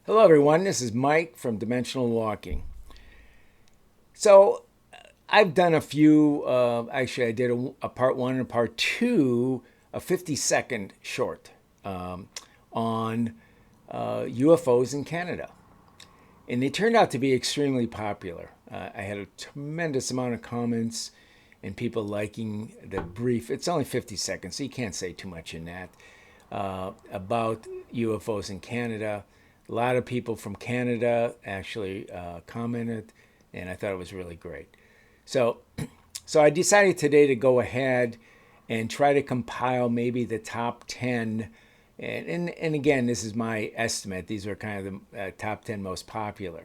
Hello, everyone. This is Mike from Dimensional Walking. So, I've done a few, actually, I did a part one and a part two, a 50-second short on UFOs in Canada. And they turned out to be extremely popular. I had a tremendous amount of comments and people liking the brief. It's only 50 seconds, so you can't say too much in that, about UFOs in Canada. A lot of people from Canada actually commented, and I thought it was really great. So, so I decided today to go ahead and try to compile maybe the top 10. And again, this is my estimate. These are kind of the top 10 most popular.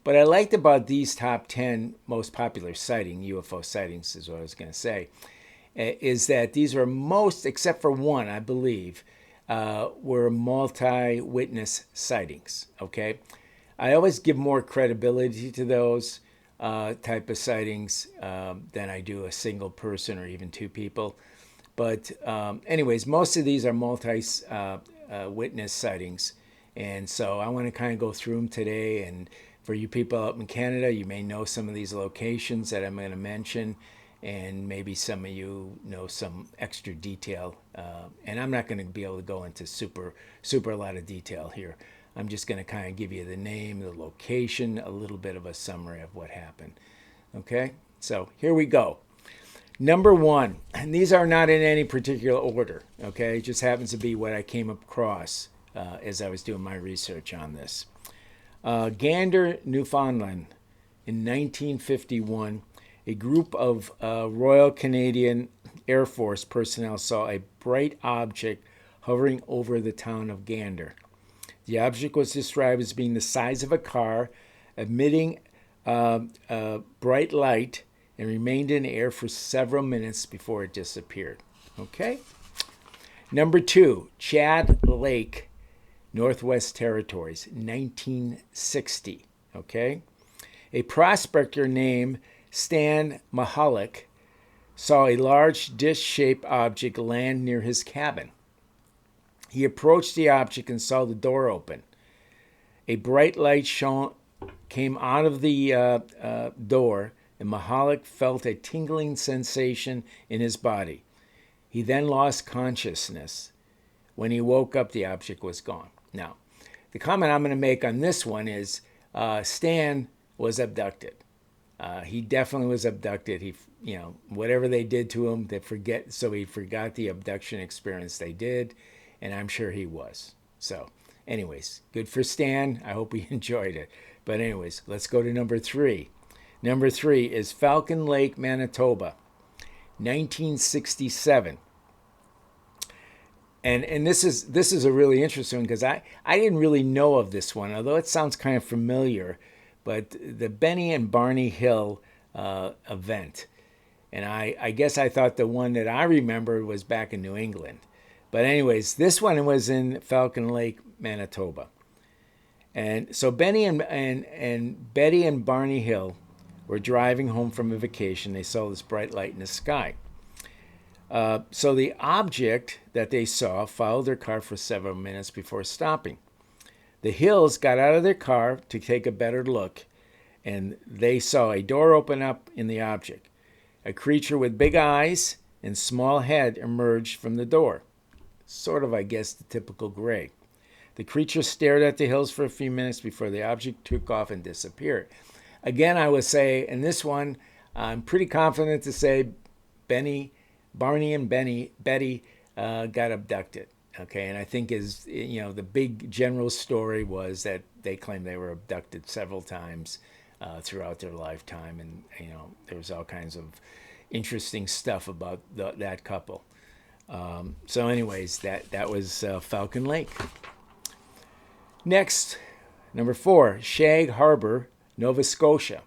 But I liked about these top 10 most popular UFO sightings is what I was going to say, is that these are most, except for one, I believe, were multi-witness sightings, okay? I always give more credibility to those type of sightings than I do a single person or even two people. But anyways, most of these are multi-witness sightings. And so I want to kind of go through them today. And for you people up in Canada, you may know some of these locations that I'm going to mention. And maybe some of you know some extra detail. And I'm not going to be able to go into super a lot of detail here. I'm just going to kind of give you the name, the location, a little bit of a summary of what happened. Okay, so here we go. Number one, and these are not in any particular order, okay? It just happens to be what I came across as I was doing my research on this. Gander, Newfoundland, in 1951, a group of Royal Canadian Air Force personnel saw a bright object hovering over the town of Gander. The object was described as being the size of a car, emitting bright light, and remained in the air for several minutes before it disappeared. Okay? Number two, Shag Lake, Northwest Territories, 1960. Okay? A prospector named Stan Mahalik saw a large dish-shaped object land near his cabin. He approached the object and saw the door open. A bright light came out of the door, and Mahalik felt a tingling sensation in his body. He then lost consciousness. When he woke up, the object was gone. Now, the comment I'm going to make on this one is Stan was abducted. He definitely was abducted. He, whatever they did to him, he forgot the abduction experience they did, and I'm sure he was. So, anyways, good for Stan. I hope he enjoyed it. But anyways, let's go to number three. Number three is Falcon Lake, Manitoba, 1967. And this is a really interesting one because I didn't really know of this one, although it sounds kind of familiar. But the Benny and Barney Hill event. And I guess I thought the one that I remembered was back in New England. But anyways, this one was in Falcon Lake, Manitoba. And so Betty and Barney Hill were driving home from a vacation. They saw this bright light in the sky. So the object that they saw followed their car for several minutes before stopping. The Hills got out of their car to take a better look, and they saw a door open up in the object. A creature with big eyes and small head emerged from the door. Sort of, I guess, the typical gray. The creature stared at the Hills for a few minutes before the object took off and disappeared. Again, I would say, in this one, I'm pretty confident to say Barney and Betty got abducted. Okay, and I think the big general story was that they claimed they were abducted several times throughout their lifetime, and there was all kinds of interesting stuff about that couple. So, anyways, that was Falcon Lake. Next, number four, Shag Harbor, Nova Scotia.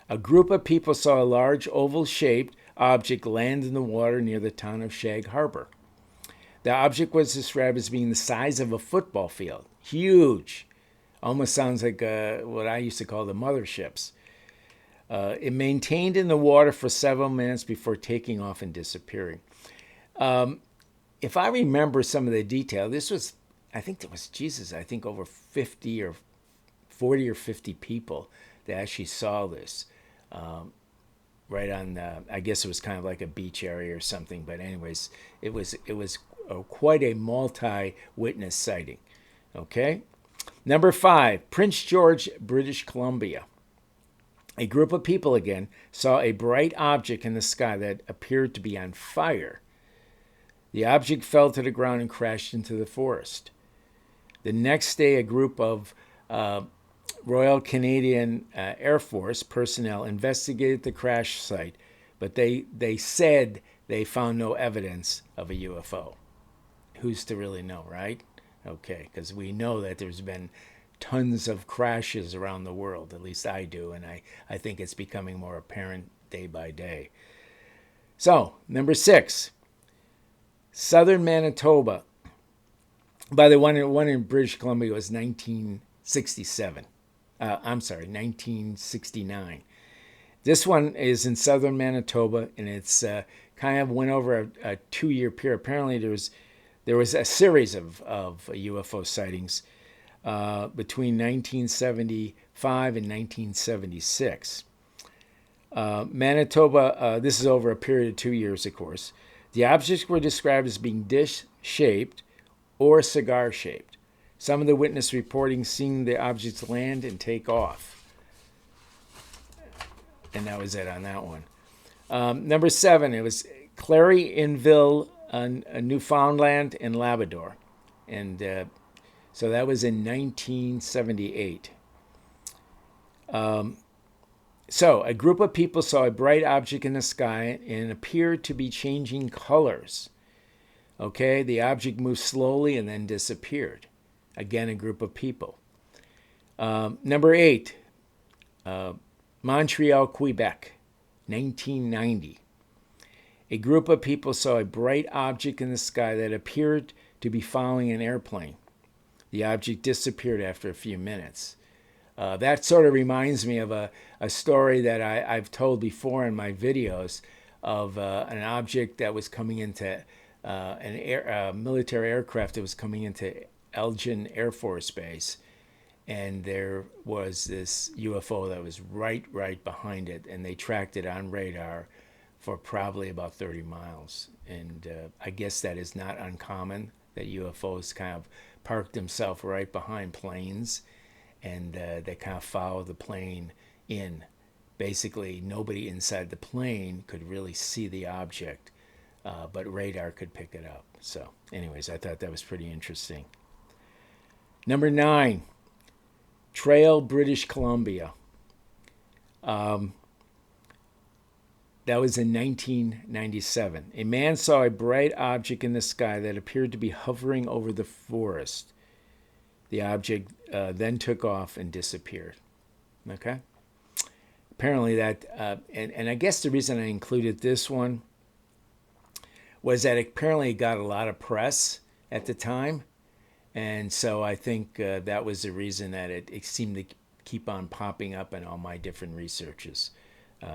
A group of people saw a large oval-shaped object land in the water near the town of Shag Harbor. The object was described as being the size of a football field. Huge. Almost sounds like what I used to call the motherships. It maintained in the water for several minutes before taking off and disappearing. If I remember some of the detail, this was I think there was, Jesus, I think over 50 or 40 or 50 people that actually saw this. Right on the, I guess it was kind of like a beach area or something. But anyways, it was quite a multi-witness sighting. Okay. Number 5, Prince George, British Columbia. A group of people again saw a bright object in the sky that appeared to be on fire. The object fell to the ground and crashed into the forest. The next day, a group of Royal Canadian Air Force personnel investigated the crash site, but they said they found no evidence of a UFO. Who's to really know, right? Okay, because we know that there's been tons of crashes around the world. At least I do, and I think it's becoming more apparent day by day. So, number 6, southern Manitoba. By the way, one in British Columbia was 1967. 1969. This one is in southern Manitoba, and it's kind of went over a 2-year period. Apparently, there was a series of UFO sightings between 1975 and 1976. Manitoba, this is over a period of 2 years, of course. The objects were described as being dish-shaped or cigar-shaped. Some of the witness reporting seeing the objects land and take off. And that was it on that one. Number 7, it was Clarion-Ville, Newfoundland and Labrador. And so that was in 1978. So a group of people saw a bright object in the sky and appeared to be changing colors. Okay, the object moved slowly and then disappeared. Again, a group of people. Number 8, Montreal, Quebec, 1990. A group of people saw a bright object in the sky that appeared to be following an airplane. The object disappeared after a few minutes. That sort of reminds me of a story that I've told before in my videos of an object that was coming into a military aircraft that was coming into Elgin Air Force Base, and there was this UFO that was right behind it, and they tracked it on radar for probably about 30 miles. And I guess that is not uncommon, that UFOs kind of park themselves right behind planes, and they kind of follow the plane in. Basically, nobody inside the plane could really see the object, but radar could pick it up. So anyways, I thought that was pretty interesting. Number 9, Trail, British Columbia. That was in 1997. A man saw a bright object in the sky that appeared to be hovering over the forest. The object then took off and disappeared. Okay? Apparently that, and I guess the reason I included this one was that apparently it got a lot of press at the time. And so I think that was the reason that it seemed to keep on popping up in all my different researches.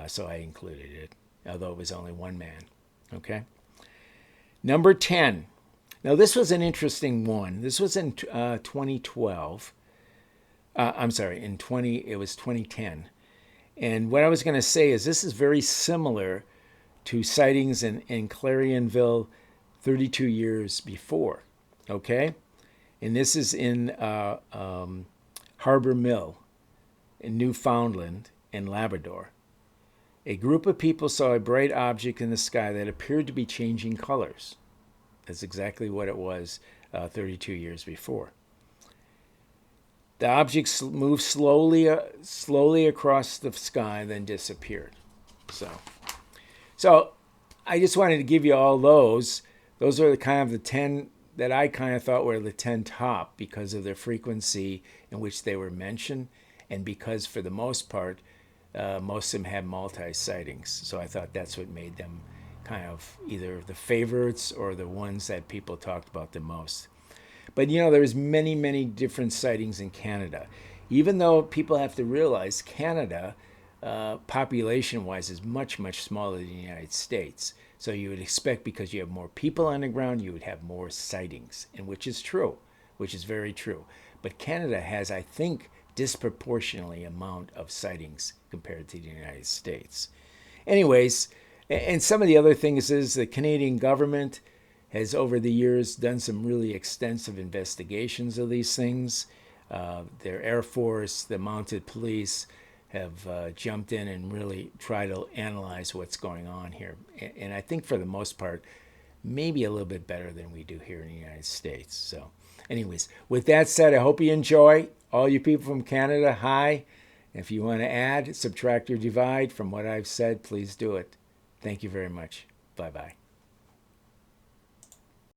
So I included it, although it was only one man. Okay. Number 10. Now this was an interesting one. This was in 2012. It was 2010. And what I was going to say is this is very similar to sightings in Clarion-Ville 32 years before. Okay. And this is in Harbor Mill in Newfoundland and Labrador. A group of people saw a bright object in the sky that appeared to be changing colors. That's exactly what it was 32 years before. The object moved slowly across the sky, then disappeared. So I just wanted to give you all those. Those are the 10 that I kind of thought were the 10 top because of the frequency in which they were mentioned, and because for the most part, most of them had multi-sightings. So I thought that's what made them kind of either the favorites or the ones that people talked about the most. But there's many different sightings in Canada. Even though people have to realize Canada, population-wise, is much smaller than the United States. So you would expect, because you have more people on the ground, you would have more sightings, and which is true. which is very true. But Canada has, I think, disproportionately amount of sightings compared to the United States. Anyways, and some of the other things is the Canadian government has over the years done some really extensive investigations of these things. Their Air Force, the mounted police have jumped in and really tried to analyze what's going on here. And I think for the most part, maybe a little bit better than we do here in the United States. So anyways, with that said, I hope you enjoy. All you people from Canada, hi. If you want to add, subtract, or divide from what I've said, please do it. Thank you very much. Bye-bye.